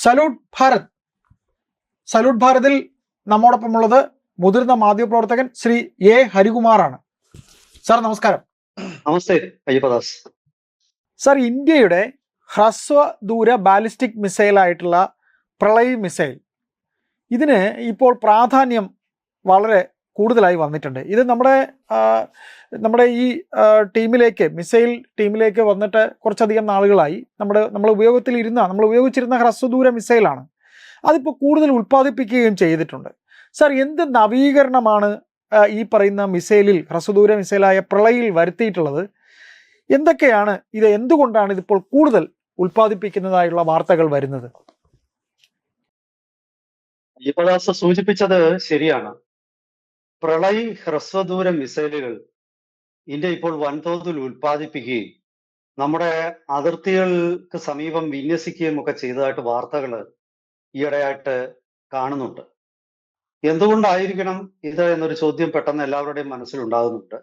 Salute Bharat. Salute ഭാരതിൽ നമ്മോടൊപ്പമുള്ളത് മുതിർന്ന മാധ്യമപ്രവർത്തകൻ Shri A ഹരികുമാറാണ്. Sir നമസ്കാരം. നമസ്തേ അയ്യപ്പദാസ്. സാർ, ഇന്ത്യയുടെ ഹ്രസ്വദൂര ബാലിസ്റ്റിക് മിസൈലായിട്ടുള്ള പ്രളയ് മിസൈൽ, ഇതിന് ഇപ്പോൾ പ്രാധാന്യം വളരെ കൂടുതലായി വന്നിട്ടുണ്ട്. ഇത് നമ്മുടെ ഈ ടീമിലേക്ക്, മിസൈൽ ടീമിലേക്ക് വന്നിട്ട് കുറച്ചധികം നാളുകളായി. നമ്മൾ ഉപയോഗിച്ചിരുന്ന ഹ്രസ്വദൂര മിസൈലാണ്. അതിപ്പോൾ കൂടുതൽ ഉൽപ്പാദിപ്പിക്കുകയും ചെയ്തിട്ടുണ്ട്. സാർ, എന്ത് നവീകരണമാണ് ഈ പറയുന്ന മിസൈലിൽ, ഹ്രസ്വദൂര മിസൈലായ പ്രളയിൽ വരുത്തിയിട്ടുള്ളത്? എന്തൊക്കെയാണ് ഇത്? എന്തുകൊണ്ടാണ് ഇതിപ്പോൾ കൂടുതൽ ഉൽപ്പാദിപ്പിക്കുന്നതായുള്ള വാർത്തകൾ വരുന്നത്? അയ്യപ്പദാസ് സൂചിപ്പിച്ചത് ശരിയാണ്. പ്രളയ് ഹ്രസ്വദൂര മിസൈലുകൾ ഇന്ത്യ ഇപ്പോൾ വൻതോതിൽ ഉൽപ്പാദിപ്പിക്കുകയും നമ്മുടെ അതിർത്തികൾക്ക് സമീപം വിന്യസിക്കുകയും ഒക്കെ ചെയ്തതായിട്ട് വാർത്തകൾ ഈയിടെയായിട്ട് കാണുന്നുണ്ട്. എന്തുകൊണ്ടായിരിക്കണം ഇത് എന്നൊരു ചോദ്യം പെട്ടെന്ന് എല്ലാവരുടെയും മനസ്സിലുണ്ടാകുന്നുണ്ട്.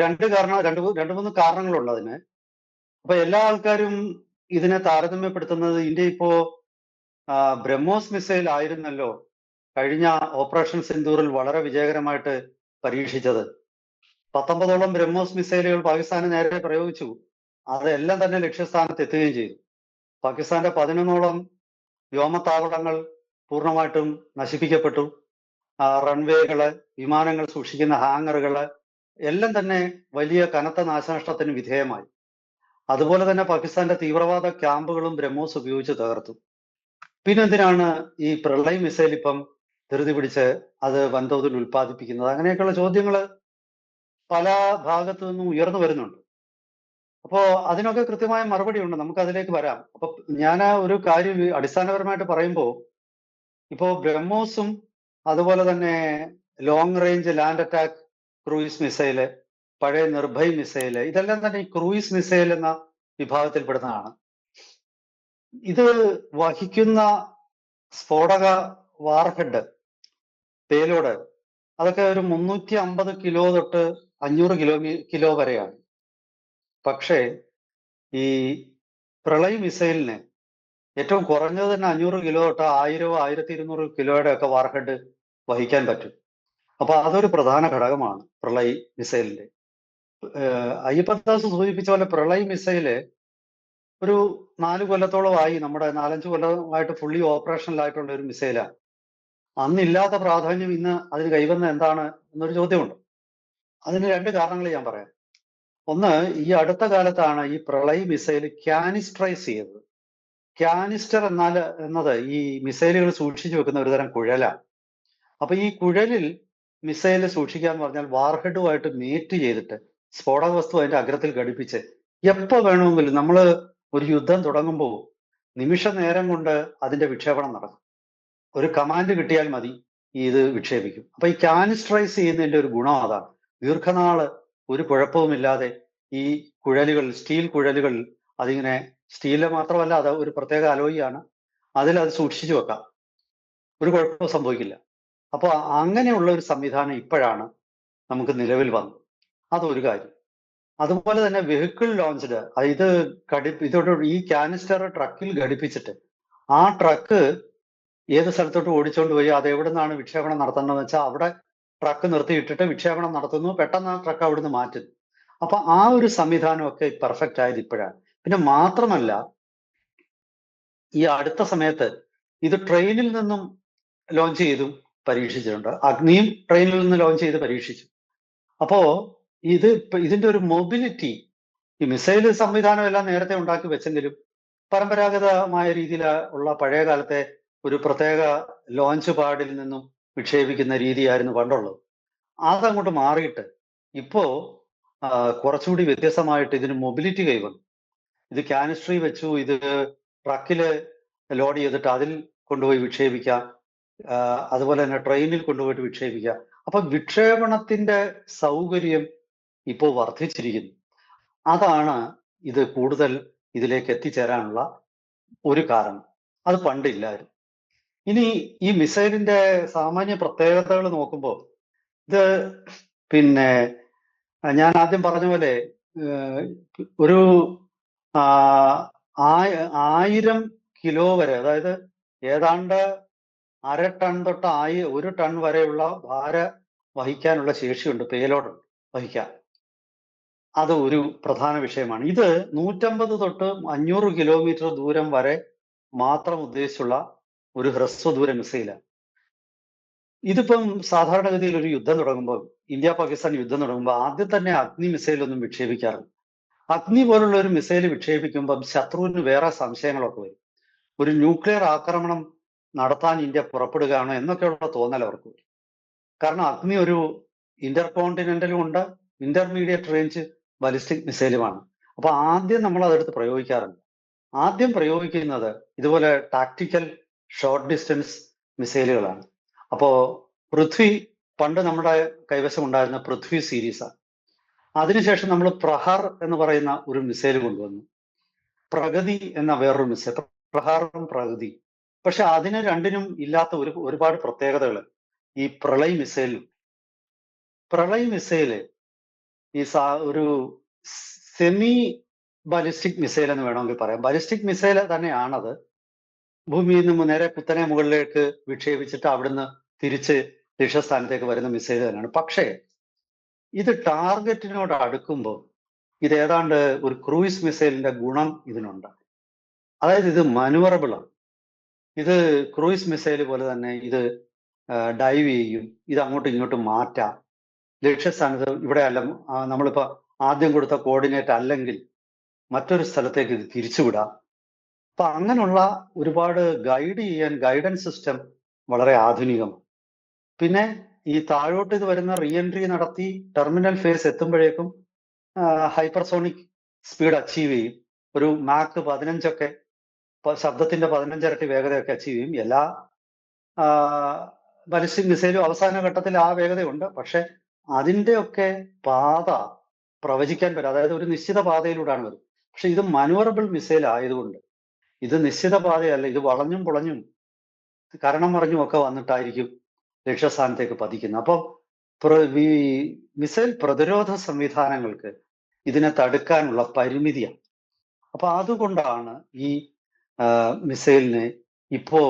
രണ്ട് മൂന്ന് കാരണങ്ങളുണ്ട് അതിന്. അപ്പൊ എല്ലാ ആൾക്കാരും ഇതിനെ താരതമ്യപ്പെടുത്തുന്നത്, ഇന്ത്യ ഇപ്പോ ബ്രഹ്മോസ് മിസൈൽ ആയിരുന്നല്ലോ കഴിഞ്ഞ ഓപ്പറേഷൻ സിന്ദൂറിൽ വളരെ വിജയകരമായിട്ട് പരീക്ഷിച്ചത്. 19ഓളം ബ്രഹ്മോസ് മിസൈലുകൾ പാകിസ്ഥാന് നേരെ പ്രയോഗിച്ചു. അതെല്ലാം തന്നെ ലക്ഷ്യസ്ഥാനത്ത് എത്തുകയും ചെയ്തു. പാകിസ്ഥാന്റെ 11ഓളം വ്യോമത്താവളങ്ങൾ പൂർണ്ണമായിട്ടും നശിപ്പിക്കപ്പെട്ടു. റൺവേകള്, വിമാനങ്ങൾ സൂക്ഷിക്കുന്ന ഹാങ്ങറുകള് എല്ലാം തന്നെ വലിയ കനത്ത നാശനഷ്ടത്തിന് വിധേയമായി. അതുപോലെ തന്നെ പാകിസ്ഥാന്റെ തീവ്രവാദ ക്യാമ്പുകളും ബ്രഹ്മോസ് ഉപയോഗിച്ച് തകർത്തു. പിന്നെന്തിനാണ് ഈ പ്രളയ് മിസൈൽ ഇപ്പം ധൃതി പിടിച്ച് അത് വൻതോതിൽ ഉൽപ്പാദിപ്പിക്കുന്നത്? അങ്ങനെയൊക്കെയുള്ള ചോദ്യങ്ങൾ പല ഭാഗത്തു നിന്നും ഉയർന്നു വരുന്നുണ്ട്. അപ്പോ അതിനൊക്കെ കൃത്യമായ മറുപടി ഉണ്ട്. നമുക്ക് അതിലേക്ക് വരാം. അപ്പൊ ഞാൻ ഒരു കാര്യം അടിസ്ഥാനപരമായിട്ട് പറയുമ്പോൾ, ഇപ്പോ ബ്രഹ്മോസും അതുപോലെ തന്നെ long range land attack cruise missile, പഴയ നിർഭയ് മിസൈല്, ഇതെല്ലാം തന്നെ ഈ ക്രൂയിസ് മിസൈൽ എന്ന വിഭാഗത്തിൽപ്പെടുന്നതാണ്. ഇത് വഹിക്കുന്ന സ്ഫോടക വാർഹെഡ്, പേലോഡ്, അതൊക്കെ ഒരു 350 കിലോ തൊട്ട് 500 കിലോ വരെയാണ്. പക്ഷേ ഈ പ്രളയ് മിസൈലിന് ഏറ്റവും കുറഞ്ഞത് തന്നെ 500 കിലോ തൊട്ട് 1000-1200 കിലോയുടെ ഒക്കെ വാർഹെഡ് വഹിക്കാൻ പറ്റും. അപ്പൊ അതൊരു പ്രധാന ഘടകമാണ് പ്രളയ് മിസൈലിന്റെ. അയ്യപ്പദാസ് സൂചിപ്പിച്ച പോലെ പ്രളയ് മിസൈല് ഒരു 4 കൊല്ലത്തോളമായി, നമ്മുടെ 4-5 കൊല്ലമായിട്ട് ഫുള്ളി ഓപ്പറേഷനിലായിട്ടുള്ള ഒരു മിസൈലാണ്. അന്നില്ലാത്ത പ്രാധാന്യം ഇന്ന് അതിന് കൈവന്ന എന്താണ് എന്നൊരു ചോദ്യമുണ്ട്. അതിന് 2 കാരണങ്ങൾ ഞാൻ പറയാം. ഒന്ന്, ഈ അടുത്ത കാലത്താണ് ഈ പ്രളയ് മിസൈൽ ക്യാനിസ്ട്രൈസ് ചെയ്തത്. ക്യാനിസ്റ്റർ എന്നത് ഈ മിസൈലുകൾ സൂക്ഷിച്ചു വെക്കുന്ന ഒരു തരം കുഴലാണ്. അപ്പൊ ഈ കുഴലിൽ മിസൈൽ സൂക്ഷിക്കുക എന്ന് പറഞ്ഞാൽ വാർഹെഡുമായിട്ട് മേറ്റ് ചെയ്തിട്ട് സ്ഫോടക വസ്തു അതിന്റെ അഗ്രത്തിൽ ഘടിപ്പിച്ച് എപ്പോ വേണമെങ്കിലും, നമ്മൾ ഒരു യുദ്ധം തുടങ്ങുമ്പോൾ നിമിഷ നേരം കൊണ്ട് അതിന്റെ വിക്ഷേപണം നടക്കും. ഒരു കമാൻഡ് കിട്ടിയാൽ മതി, ഇത് വിക്ഷേപിക്കും. അപ്പൊ ഈ ക്യാനിസ്ട്രൈസ് ചെയ്യുന്നതിന്റെ ഒരു ഗുണം അതാണ്. ദീർഘനാള് ഒരു കുഴപ്പവുമില്ലാതെ ഈ കുഴലുകൾ, സ്റ്റീൽ കുഴലുകൾ, അതിങ്ങനെ സ്റ്റീല് മാത്രമല്ല, അത് ഒരു പ്രത്യേക അലോയിയാണ്, അതിൽ അത് സൂക്ഷിച്ചു വെക്കാം, ഒരു കുഴപ്പവും സംഭവിക്കില്ല. അപ്പൊ അങ്ങനെയുള്ള ഒരു സംവിധാനം ഇപ്പോഴാണ് നമുക്ക് നിലവിൽ വന്നത്. അതൊരു കാര്യം. അതുപോലെ തന്നെ വെഹിക്കിൾ ലോഞ്ച്ഡ്, ഇതോട് ഈ കാനിസ്റ്റർ ട്രക്കിൽ ഘടിപ്പിച്ചിട്ട് ആ ട്രക്ക് ഏത് സ്ഥലത്തോട്ട് ഓടിച്ചുകൊണ്ട് പോയി അത് എവിടെ നിന്നാണ് വിക്ഷേപണം നടത്തേണ്ടതെന്ന് വെച്ചാൽ അവിടെ ട്രക്ക് നിർത്തിയിട്ടിട്ട് വിക്ഷേപണം നടത്തുന്നു, പെട്ടെന്ന് ആ ട്രക്ക് അവിടുന്ന് മാറ്റുന്നു. അപ്പൊ ആ ഒരു സംവിധാനമൊക്കെ പെർഫെക്റ്റ് ആയത് ഇപ്പോഴാണ്. പിന്നെ മാത്രമല്ല, ഈ അടുത്ത സമയത്ത് ഇത് ട്രെയിനിൽ നിന്നും ലോഞ്ച് ചെയ്തും പരീക്ഷിച്ചിട്ടുണ്ട്. അഗ്നിയും ട്രെയിനിൽ നിന്ന് ലോഞ്ച് ചെയ്ത് പരീക്ഷിച്ചു. അപ്പോ ഇതിന്റെ ഒരു മൊബിലിറ്റി, ഈ മിസൈൽ സംവിധാനം എല്ലാം നേരത്തെ ഉണ്ടാക്കി വെച്ചെങ്കിലും പരമ്പരാഗതമായ രീതിയിൽ ഉള്ള പഴയ കാലത്തെ ഒരു പ്രത്യേക ലോഞ്ച് പാഡിൽ നിന്നും വിക്ഷേപിക്കുന്ന രീതിയായിരുന്നു പണ്ടുള്ളത്. അതങ്ങോട്ട് മാറിയിട്ട് ഇപ്പോ കുറച്ചുകൂടി വ്യത്യസ്തമായിട്ട് ഇതിന് മൊബിലിറ്റി കൈവന്നു. ഇത് കാനിസ്ട്രി വെച്ചു, ഇത് ട്രക്കില് ലോഡ് ചെയ്തിട്ട് അതിൽ കൊണ്ടുപോയി വിക്ഷേപിക്കാം, അതുപോലെ തന്നെ ട്രെയിനിൽ കൊണ്ടുപോയിട്ട് വിക്ഷേപിക്കാം. അപ്പൊ വിക്ഷേപണത്തിന്റെ സൗകര്യം ഇപ്പോൾ വർദ്ധിച്ചിരിക്കുന്നു. അതാണ് ഇത് കൂടുതൽ ഇതിലേക്ക് എത്തിച്ചേരാനുള്ള ഒരു കാരണം. അത് പണ്ടില്ലായിരുന്നു. ഇനി ഈ മിസൈലിന്റെ സാമാന്യ പ്രത്യേകതകൾ നോക്കുമ്പോൾ, ഇത് പിന്നെ ഞാൻ ആദ്യം പറഞ്ഞ പോലെ ഒരു 1000 കിലോ വരെ, അതായത് ഏതാണ്ട് 1/2 ടൺ തൊട്ട് 1 ടൺ വരെയുള്ള ഭാര വഹിക്കാനുള്ള ശേഷിയുണ്ട്, പേലോഡ് വഹിക്കാൻ. അത് ഒരു പ്രധാന വിഷയമാണ്. ഇത് 150 തൊട്ട് 500 കിലോമീറ്റർ ദൂരം വരെ മാത്രം ഉദ്ദേശിച്ചുള്ള ഒരു ഹ്രസ്വദൂര മിസൈലാണ്. ഇതിപ്പം സാധാരണഗതിയിൽ ഒരു യുദ്ധം തുടങ്ങുമ്പോൾ, ഇന്ത്യ പാകിസ്ഥാൻ യുദ്ധം തുടങ്ങുമ്പോൾ ആദ്യം തന്നെ അഗ്നി മിസൈൽ ഒന്നും വിക്ഷേപിക്കാറില്ല. അഗ്നി പോലുള്ള ഒരു മിസൈൽ വിക്ഷേപിക്കുമ്പം ശത്രുവിന് വേറെ സംശയങ്ങളൊക്കെ വരും. ഒരു ന്യൂക്ലിയർ ആക്രമണം നടത്താൻ ഇന്ത്യ പുറപ്പെടുകയാണ് എന്നൊക്കെയുള്ള തോന്നൽ അവർക്ക് വരും. കാരണം അഗ്നി ഒരു ഇന്റർകോണ്ടിനെന്റലും ഉണ്ട്, ഇന്റർമീഡിയറ്റ് റേഞ്ച് ബാലിസ്റ്റിക് മിസൈലുമാണ്. അപ്പൊ ആദ്യം നമ്മൾ അതെടുത്ത് പ്രയോഗിക്കാറുണ്ട്. ആദ്യം പ്രയോഗിക്കുന്നത് ഇതുപോലെ ടാക്ടിക്കൽ ഷോർട്ട് ഡിസ്റ്റൻസ് മിസൈലുകളാണ്. അപ്പോ പൃഥ്വി പണ്ട് നമ്മുടെ കൈവശം ഉണ്ടായിരുന്ന പൃഥ്വി സീരീസാണ്. അതിനുശേഷം നമ്മൾ പ്രഹാർ എന്ന് പറയുന്ന ഒരു മിസൈൽ കൊണ്ടുവന്നു. പ്രഗതി എന്ന വേറൊരു മിസൈൽ, പ്രഹാറും പ്രഗതി. പക്ഷെ അതിന് രണ്ടിനും ഇല്ലാത്ത ഒരുപാട് പ്രത്യേകതകൾ ഈ പ്രളയ് മിസൈലിലും. പ്രളയ് മിസൈല് ഒരു സെമി ബാലിസ്റ്റിക് മിസൈൽ എന്ന് വേണമെങ്കിൽ പറയാം. ബാലിസ്റ്റിക് മിസൈൽ തന്നെയാണത്. ഭൂമിയിൽ നിന്ന് നേരെ കുത്തനെ മുകളിലേക്ക് വിക്ഷേപിച്ചിട്ട് അവിടുന്ന് തിരിച്ച് ലക്ഷ്യസ്ഥാനത്തേക്ക് വരുന്ന മിസൈൽ തന്നെയാണ്. പക്ഷേ ഇത് ടാർഗറ്റിനോട് അടുക്കുമ്പോൾ ഇത് ഏതാണ്ട് ഒരു ക്രൂയിസ് മിസൈലിന്റെ ഗുണം ഇതിനുണ്ട്. അതായത് ഇത് മാനുവറബിൾ ആണ്. ഇത് ക്രൂയിസ് മിസൈൽ പോലെ തന്നെ ഇത് ഡൈവ് ചെയ്യും, ഇത് അങ്ങോട്ടും ഇങ്ങോട്ടും മാറ്റാം. ലക്ഷ്യസ്ഥാനത്ത് ഇവിടെ അല്ല, നമ്മളിപ്പോ ആദ്യം കൊടുത്ത കോർഡിനേറ്റ് അല്ലെങ്കിൽ മറ്റൊരു സ്ഥലത്തേക്ക് ഇത് തിരിച്ചുവിടാം. അപ്പൊ അങ്ങനെയുള്ള ഒരുപാട് ഗൈഡ് ചെയ്യാൻ ഗൈഡൻസ് സിസ്റ്റം വളരെ ആധുനികമാണ്. പിന്നെ ഈ താഴോട്ട് ഇത് വരുന്ന റീ എൻട്രി നടത്തി ടെർമിനൽ ഫേസ് എത്തുമ്പോഴേക്കും ഹൈപ്പർസോണിക് സ്പീഡ് അച്ചീവ് ചെയ്യും. ഒരു മാക്ക് 15 ശബ്ദത്തിന്റെ 15 ഇരട്ടി വേഗതയൊക്കെ അച്ചീവ് ചെയ്യും. എല്ലാ ബാലിസ്റ്റിക് മിസൈലും അവസാന ഘട്ടത്തിൽ ആ വേഗതയുണ്ട്. പക്ഷെ അതിൻ്റെയൊക്കെ പാത പ്രവചിക്കാൻ പറ്റും. അതായത് ഒരു നിശ്ചിത പാതയിലൂടെയാണ് വരും. പക്ഷെ ഇത് മാനുവറബിൾ മിസൈൽ ആയതുകൊണ്ട് ഇത് നിശ്ചിത പാതയല്ല, ഇത് വളഞ്ഞും പുളഞ്ഞും കരണം മറിഞ്ഞും ഒക്കെ വന്നിട്ടായിരിക്കും ലക്ഷ്യസ്ഥാനത്തേക്ക് പതിക്കുന്നത്. അപ്പം ഈ മിസൈൽ പ്രതിരോധ സംവിധാനങ്ങൾക്ക് ഇതിനെ തടുക്കാനുള്ള പരിമിതിയാണ്. അപ്പൊ അതുകൊണ്ടാണ് ഈ മിസൈലിന് ഇപ്പോ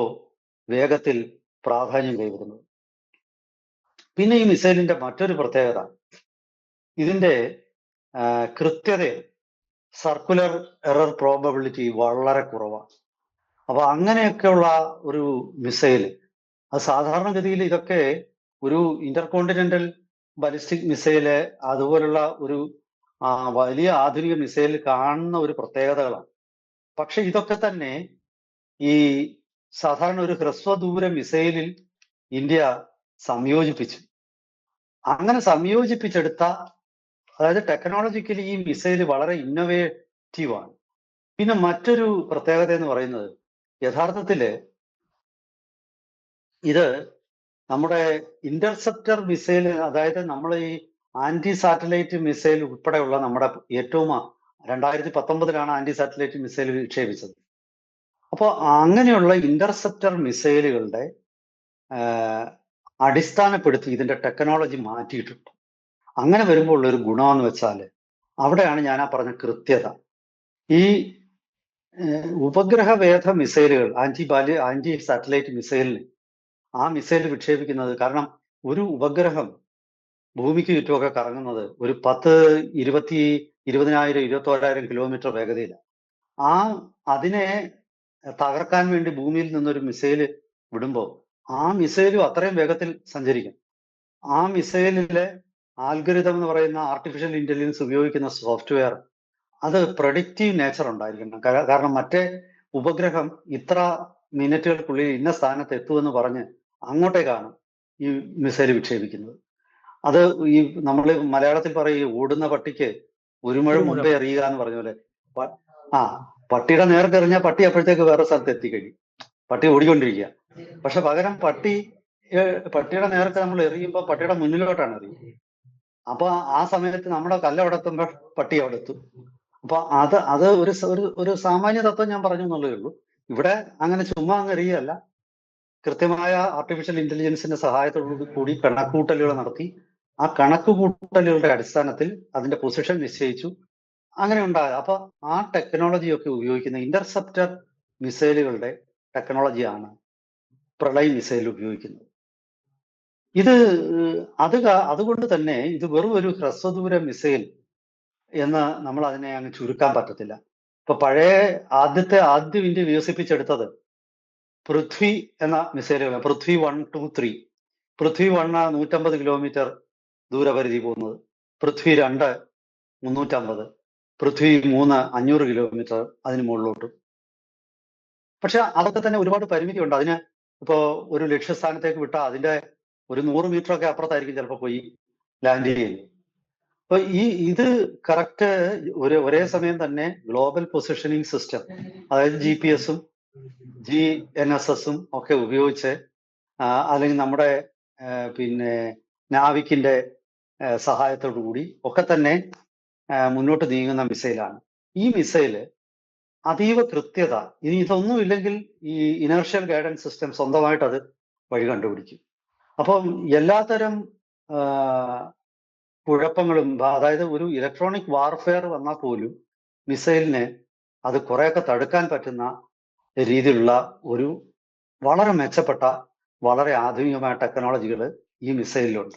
വേഗത്തിൽ പ്രാധാന്യം കൈവരുന്നത്. പിന്നെ ഈ മിസൈലിന്റെ മറ്റൊരു പ്രത്യേകത ഇതിന്റെ കൃത്യത, സർക്കുലർ എറർ പ്രോബബിലിറ്റി വളരെ കുറവാണ്. അപ്പൊ അങ്ങനെയൊക്കെയുള്ള ഒരു മിസൈൽ, അത് സാധാരണഗതിയിൽ ഇതൊക്കെ ഒരു ഇന്റർകോണ്ടിനെന്റൽ ബാലിസ്റ്റിക് മിസൈല് അതുപോലുള്ള ഒരു വലിയ ആധുനിക മിസൈൽ കാണുന്ന ഒരു പ്രത്യേകതകളാണ്. പക്ഷെ ഇതൊക്കെ തന്നെ ഈ സാധാരണ ഒരു ഹ്രസ്വദൂര മിസൈലിൽ ഇന്ത്യ സംയോജിപ്പിച്ചു. അങ്ങനെ സംയോജിപ്പിച്ചെടുത്ത, അതായത് ടെക്നോളജിക്കലി ഈ മിസൈൽ വളരെ ഇന്നോവേറ്റീവ് ആണ്. പിന്നെ മറ്റൊരു പ്രത്യേകത എന്ന് പറയുന്നത് യഥാർത്ഥത്തില് ഇത് നമ്മുടെ ഇന്റർസെപ്റ്റർ മിസൈൽ, അതായത് നമ്മൾ ഈ ആന്റി സാറ്റലൈറ്റ് മിസൈൽ ഉൾപ്പെടെയുള്ള നമ്മുടെ ഏറ്റവും 2019 ആൻറ്റി സാറ്റലൈറ്റ് മിസൈൽ വിക്ഷേപിച്ചത്. അപ്പോൾ അങ്ങനെയുള്ള ഇന്റർസെപ്റ്റർ മിസൈലുകളുടെ അടിസ്ഥാനപ്പെടുത്തി ഇതിന്റെ ടെക്നോളജി മാറ്റിയിട്ടുണ്ട്. അങ്ങനെ വരുമ്പോൾ ഉള്ളൊരു ഗുണമെന്ന് വെച്ചാൽ അവിടെയാണ് ഞാൻ പറഞ്ഞ കൃത്യത. ഈ ഉപഗ്രഹവേധ മിസൈലുകൾ, ആന്റി സാറ്റലൈറ്റ് മിസൈലിന് ആ മിസൈൽ വിക്ഷേപിക്കുന്നത്, കാരണം ഒരു ഉപഗ്രഹം ഭൂമിക്ക് ചുറ്റുമൊക്കെ കറങ്ങുന്നത് ഒരു 20,000-21,000 കിലോമീറ്റർ വേഗതയിലാണ്. അതിനെ തകർക്കാൻ വേണ്ടി ഭൂമിയിൽ നിന്നൊരു മിസൈൽ വിടുമ്പോൾ ആ മിസൈലും അത്രയും വേഗത്തിൽ സഞ്ചരിക്കും. ആ മിസൈലിലെ ആൽഗരിതം എന്ന് പറയുന്ന ആർട്ടിഫിഷ്യൽ ഇന്റലിജൻസ് ഉപയോഗിക്കുന്ന സോഫ്റ്റ്വെയർ അത് പ്രഡിക്റ്റീവ് നേച്ചർ ഉണ്ടായിരിക്കണം. കാരണം മറ്റേ ഉപഗ്രഹം ഇത്ര മിനിറ്റുകൾക്കുള്ളിൽ ഇന്ന സ്ഥാനത്ത് എത്തുമെന്ന് പറഞ്ഞ് അങ്ങോട്ടേക്കാണ് ഈ മിസൈൽ വിക്ഷേപിക്കുന്നത്. അത് ഈ നമ്മൾ മലയാളത്തിൽ പറയും ഓടുന്ന പട്ടിക്ക് ഒരു മുഴ മുമ്പേ എറിയുക എന്ന് പറഞ്ഞ പോലെ. പട്ടിയുടെ നേർക്കെറിഞ്ഞ പട്ടി അപ്പോഴത്തേക്ക് വേറെ സ്ഥലത്ത് എത്തിക്കഴിയും. പട്ടി ഓടിക്കൊണ്ടിരിക്കുക. പക്ഷെ പകരം പട്ടിയുടെ നേർക്ക് നമ്മൾ എറിയുമ്പോൾ പട്ടിയുടെ മുന്നിലോട്ടാണ് എറിയുന്നത്. അപ്പൊ ആ സമയത്ത് നമ്മുടെ കല്ലവിടെ എത്തുമ്പോൾ പട്ടി അവിടെ എത്തും. അപ്പൊ അത് ഒരു സാമാന്യ തത്വം ഞാൻ പറഞ്ഞു എന്നുള്ളതേ ഉള്ളൂ. ഇവിടെ അങ്ങനെ ചുമ്മാ അങ്ങ് എറിയല്ല, കൃത്യമായ ആർട്ടിഫിഷ്യൽ ഇന്റലിജൻസിന്റെ സഹായത്തോടു കൂടി കണക്കുകൂട്ടലുകൾ നടത്തി ആ കണക്കുകൂട്ടലുകളുടെ അടിസ്ഥാനത്തിൽ അതിന്റെ പൊസിഷൻ നിശ്ചയിച്ചു. അങ്ങനെ ഉണ്ടായത്. അപ്പൊ ആ ടെക്നോളജിയൊക്കെ ഉപയോഗിക്കുന്ന ഇന്റർസെപ്റ്റർ മിസൈലുകളുടെ ടെക്നോളജിയാണ് പ്രളയ് മിസൈൽ ഉപയോഗിക്കുന്നത്. ഇത് അതുകൊണ്ട് തന്നെ ഇത് വെറും ഒരു ഹ്രസ്വദൂര മിസൈൽ എന്ന് നമ്മൾ അതിനെ അങ്ങ് ചുരുക്കാൻ പറ്റത്തില്ല. ഇപ്പൊ ആദ്യം ഇന്ത്യ വികസിപ്പിച്ചെടുത്തത് പൃഥ്വി എന്ന മിസൈലുകളാണ്. പൃഥ്വി 1, 2, 3. പൃഥ്വി 1 150 കിലോമീറ്റർ ദൂരപരിധി പോകുന്നത്, പൃഥ്വി 2 350, പൃഥ്വി 3 500 കിലോമീറ്റർ അതിന് മുകളിലോട്ടും. പക്ഷെ അതൊക്കെ തന്നെ ഒരുപാട് പരിമിതിയുണ്ട്. അതിന് ഇപ്പോ ഒരു ലക്ഷ്യസ്ഥാനത്തേക്ക് വിട്ടാൽ അതിന്റെ ഒരു 100 മീറ്റർ ഒക്കെ അപ്പുറത്തായിരിക്കും ചിലപ്പോൾ പോയി ലാൻഡ് ചെയ്യുന്നത്. അപ്പൊ ഇത് കറക്റ്റ് ഒരേ സമയം തന്നെ ഗ്ലോബൽ പൊസിഷനിങ് സിസ്റ്റം, അതായത് GPS-ഉം GNSS-ഉം ഒക്കെ ഉപയോഗിച്ച് അല്ലെങ്കിൽ നമ്മുടെ പിന്നെ നാവിക്കിന്റെ സഹായത്തോടു കൂടി ഒക്കെ തന്നെ മുന്നോട്ട് നീങ്ങുന്ന മിസൈലാണ്. ഈ മിസൈല് അതീവ കൃത്യത, ഇനി ഇതൊന്നും ഇല്ലെങ്കിൽ ഈ ഇനർഷ്യൽ ഗൈഡൻസ് സിസ്റ്റം സ്വന്തമായിട്ട് അത് വഴി കണ്ടുപിടിക്കും. അപ്പം എല്ലാത്തരം കുഴപ്പങ്ങളും, അതായത് ഒരു ഇലക്ട്രോണിക് വാർഫെയർ വന്നാൽ പോലും മിസൈലിന് അത് കുറെയൊക്കെ തടുക്കാൻ പറ്റുന്ന രീതിയിലുള്ള ഒരു വളരെ മെച്ചപ്പെട്ട, വളരെ ആധുനികമായ ടെക്നോളജികൾ ഈ മിസൈലിലുണ്ട്.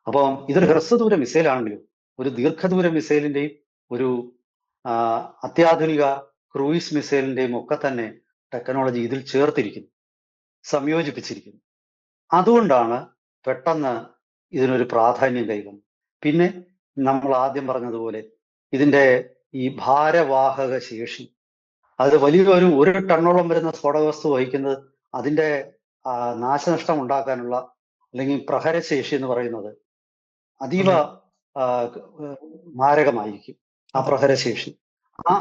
അപ്പം ഇതൊരു ഹ്രസ്വദൂര മിസൈലാണെങ്കിലും ഒരു ദീർഘദൂര മിസൈലിന്റെയും ഒരു അത്യാധുനിക ക്രൂയിസ് മിസൈലിന്റെയും ഒക്കെ തന്നെ ടെക്നോളജി ഇതിൽ ചേർത്തിരിക്കുന്നു, സംയോജിപ്പിച്ചിരിക്കുന്നു. അതുകൊണ്ടാണ് പെട്ടെന്ന് ഇതിനൊരു പ്രാധാന്യം കൈവന്നു. പിന്നെ നമ്മൾ ആദ്യം പറഞ്ഞതുപോലെ ഇതിന്റെ ഈ ഭാരവാഹക ശേഷി, അത് വലിയൊരു 1 ടണ്ണോളം വരുന്ന സ്ഫോടക വസ്തു വഹിക്കുന്നത് അതിന്റെ നാശനഷ്ടം ഉണ്ടാക്കാനുള്ള അല്ലെങ്കിൽ പ്രഹരശേഷി എന്ന് പറയുന്നത് അതീവ മാരകമായിരിക്കും. ആ പ്രഹരശേഷി,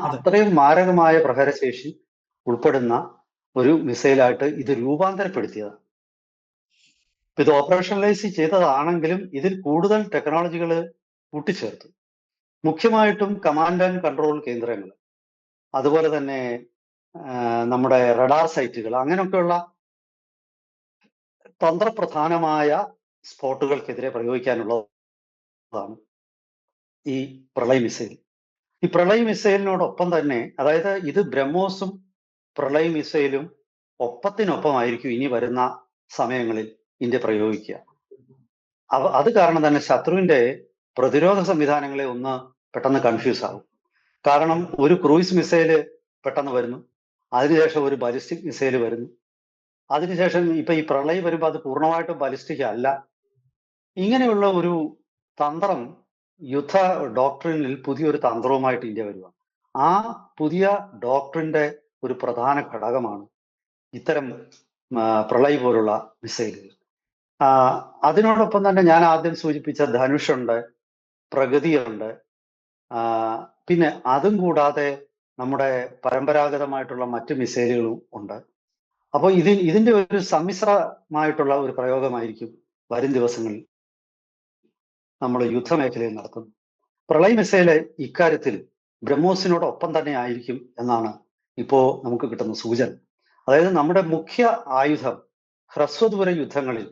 അത്രയും മാരകമായ പ്രഹരശേഷി ഉൾപ്പെടുന്ന ഒരു മിസൈലായിട്ട് ഇത് രൂപാന്തരപ്പെടുത്തിയതാണ്. ഇത് ഓപ്പറേഷണലൈസ് ചെയ്തതാണെങ്കിലും ഇതിൽ കൂടുതൽ ടെക്നോളജികൾ കൂട്ടിച്ചേർത്തു. മുഖ്യമായിട്ടും കമാൻഡ് ആൻഡ് കൺട്രോൾ കേന്ദ്രങ്ങൾ, അതുപോലെ തന്നെ നമ്മുടെ റഡാർ സൈറ്റുകൾ, അങ്ങനെയൊക്കെയുള്ള തന്ത്രപ്രധാനമായ സ്പോട്ടുകൾക്കെതിരെ പ്രയോഗിക്കാനുള്ളതാണ് ഈ പ്രളയ് മിസൈൽ. ഈ പ്രളയ് മിസൈലിനോടൊപ്പം തന്നെ, അതായത് ഇത് ബ്രഹ്മോസും പ്രളയ് മിസൈലും ഒപ്പത്തിനൊപ്പമായിരിക്കും ഇനി വരുന്ന സമയങ്ങളിൽ ഇന്ത്യ പ്രയോഗിക്കുക. അത് കാരണം തന്നെ ശത്രുവിന്റെ പ്രതിരോധ സംവിധാനങ്ങളെ ഒന്ന് പെട്ടെന്ന് കൺഫ്യൂസ് ആകും. കാരണം ഒരു ക്രൂയിസ് മിസൈല് പെട്ടെന്ന് വരുന്നു, അതിനുശേഷം ഒരു ബാലിസ്റ്റിക് മിസൈല് വരുന്നു, അതിനുശേഷം ഇപ്പൊ ഈ പ്രളയ് വരുമ്പോൾ അത് പൂർണ്ണമായിട്ടും ബാലിസ്റ്റിക് അല്ല. ഇങ്ങനെയുള്ള ഒരു തന്ത്രം, യുദ്ധ ഡോക്ട്രിനിൽ പുതിയൊരു തന്ത്രവുമായിട്ട് ഇന്ത്യ വരിക. ആ പുതിയ ഡോക്ട്രിന്റെ ഒരു പ്രധാന ഘടകമാണ് ഇത്തരം പ്രളയ് പോലുള്ള മിസൈലുകൾ. അതിനോടൊപ്പം തന്നെ ഞാൻ ആദ്യം സൂചിപ്പിച്ച ധനുഷുണ്ട്, പ്രഗതിയുണ്ട്, പിന്നെ അതും കൂടാതെ നമ്മുടെ പരമ്പരാഗതമായിട്ടുള്ള മറ്റ് മിസൈലുകളും ഉണ്ട്. അപ്പോൾ ഇതിന്റെ ഒരു സമ്മിശ്രമായിട്ടുള്ള ഒരു പ്രയോഗമായിരിക്കും വരും ദിവസങ്ങളിൽ നമ്മൾ യുദ്ധമേഖലയിൽ നടത്തുന്നത്. പ്രളയ് മിസൈല് ഇക്കാര്യത്തിൽ ബ്രഹ്മോസിനോടൊപ്പം തന്നെ ആയിരിക്കും എന്നാണ് ഇപ്പോ നമുക്ക് കിട്ടുന്ന സൂചന. അതായത് നമ്മുടെ മുഖ്യ ആയുധം ഹ്രസ്വദൂര യുദ്ധങ്ങളിൽ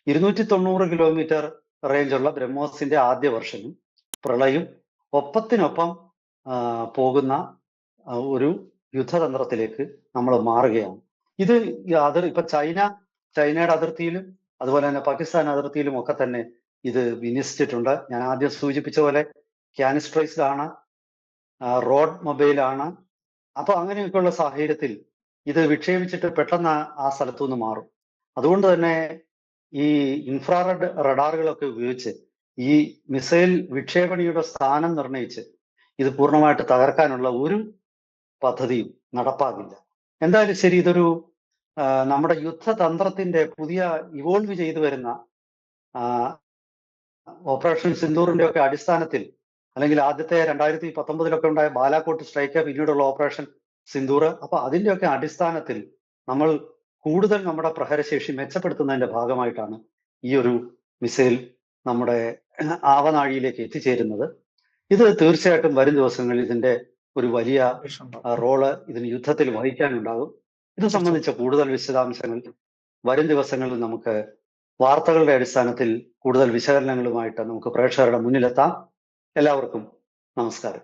290 കിലോമീറ്റർ റേഞ്ചുള്ള ബ്രഹ്മോസിന്റെ ആദ്യ വെർഷനും പ്രളയും ഒപ്പത്തിനൊപ്പം പോകുന്ന ഒരു യുദ്ധതന്ത്രത്തിലേക്ക് നമ്മൾ മാറുകയാണ്. ഇത് ഇപ്പൊ ചൈനയുടെ അതിർത്തിയിലും അതുപോലെ തന്നെ പാകിസ്ഥാൻ അതിർത്തിയിലും ഒക്കെ തന്നെ ഇത് വിന്യസിച്ചിട്ടുണ്ട്. ഞാൻ ആദ്യം സൂചിപ്പിച്ച പോലെ ക്യാനിസ്ട്രൈസ്ഡ് ആണ്, റോഡ് മൊബൈലാണ്. അപ്പൊ അങ്ങനെയൊക്കെയുള്ള സാഹചര്യത്തിൽ ഇത് വിക്ഷേപിച്ചിട്ട് പെട്ടെന്ന് ആ സ്ഥലത്തു നിന്ന് മാറും. അതുകൊണ്ട് തന്നെ ഈ ഇൻഫ്രാറെഡ് റഡാറുകളൊക്കെ ഉപയോഗിച്ച് ഈ മിസൈൽ വിക്ഷേപണിയുടെ സ്ഥാനം നിർണയിച്ച് ഇത് പൂർണ്ണമായിട്ട് തകർക്കാനുള്ള ഒരു പദ്ധതിയും നടപ്പാകില്ല. എന്തായാലും ശരി, ഇതൊരു നമ്മുടെ യുദ്ധതന്ത്രത്തിന്റെ പുതിയ ഇവോൾവ് ചെയ്തു വരുന്ന ഓപ്പറേഷൻ സിന്ദൂറിന്റെ ഒക്കെ അടിസ്ഥാനത്തിൽ, അല്ലെങ്കിൽ ആദ്യത്തെ 2019 ഉണ്ടായ ബാലാക്കോട്ട് സ്ട്രൈക്ക്, പിന്നീടുള്ള ഓപ്പറേഷൻ സിന്ദൂർ, അപ്പൊ അതിന്റെയൊക്കെ അടിസ്ഥാനത്തിൽ നമ്മൾ കൂടുതൽ നമ്മുടെ പ്രഹരശേഷി മെച്ചപ്പെടുത്തുന്നതിന്റെ ഭാഗമായിട്ടാണ് ഈ ഒരു മിസൈൽ നമ്മുടെ ആവനാഴിയിലേക്ക് എത്തിച്ചേരുന്നത്. ഇത് തീർച്ചയായിട്ടും വരും ദിവസങ്ങളിൽ ഇതിന്റെ ഒരു വലിയ റോള് ഇതിന് യുദ്ധത്തിൽ വഹിക്കാനുണ്ടാകും. ഇത് സംബന്ധിച്ച കൂടുതൽ വിശദാംശങ്ങൾ വരും ദിവസങ്ങളിൽ നമുക്ക് വാർത്തകളുടെ അടിസ്ഥാനത്തിൽ കൂടുതൽ വിശകലനങ്ങളുമായിട്ട് നമുക്ക് പ്രേക്ഷകരുടെ മുന്നിലെത്താം. എല്ലാവർക്കും നമസ്കാരം.